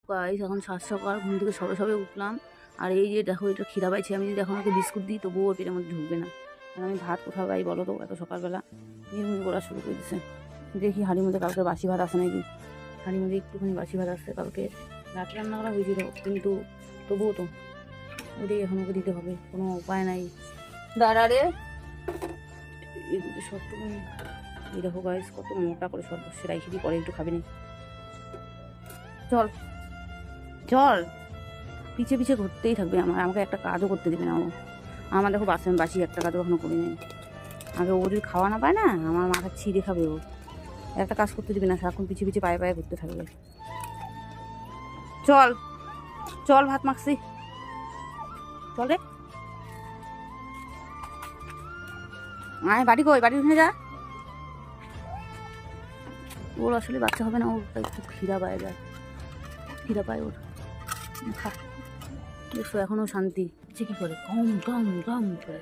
Guys এখন 7 সকাল ঘুম থেকে সবে সবে উঠলাম। আর এই যে দেখো এটা খিদা পাইছে, আমি যদি এখন ওকে বিস্কুট দিই তবুও ওর পেটের মধ্যে ঢুকবে না। কারণ আমি ভাত কোথাও পাই বলো তো, এত সকালবেলা মিরমির করা শুরু করে দিচ্ছে। দেখি হাঁড়ির মধ্যে কালকে বাসি ভাত আছে নাকি। হাঁড়ির মধ্যে একটুখানি বাসি ভাত আছে, কালকে রাতে রান্না করা হয়েছিল, কিন্তু তবুও তো ওটাই এখন ওকে দিতে হবে, কোনো উপায় নাই। দাঁড়া রে, সবটুকুনি এই দেখো গাইস কত মোটা করে সর্বস্ব রাইখে দিই, পরে একটু খাবে নি। চল চল, পিছে পিছে ঘুরতেই থাকবে, আমাকে একটা কাজও করতে দেবে না ও। আমার দেখো বাসি একটা কাজও কখনো করি নাই। আগে ও যদি খাওয়া না পায় না, আমার মাথা ছিঁড়ে খাবে ও। একটা কাজ করতে দিবে না, সারাক্ষণ পিছে পিছে পায়ে পায়ে ঘুরতে থাকবে। চল চল, ভাত মাখছি, চল রে। আয়, বাড়ি কই, বাড়ি উঠে যা। ওর আসলে বাচ্চা হবে না, ওর একটু খিদা পায় যায়, খিদা পায় ওর। খা, দেখছো এখনো শান্তি, যে কি করে কম কম কম করে।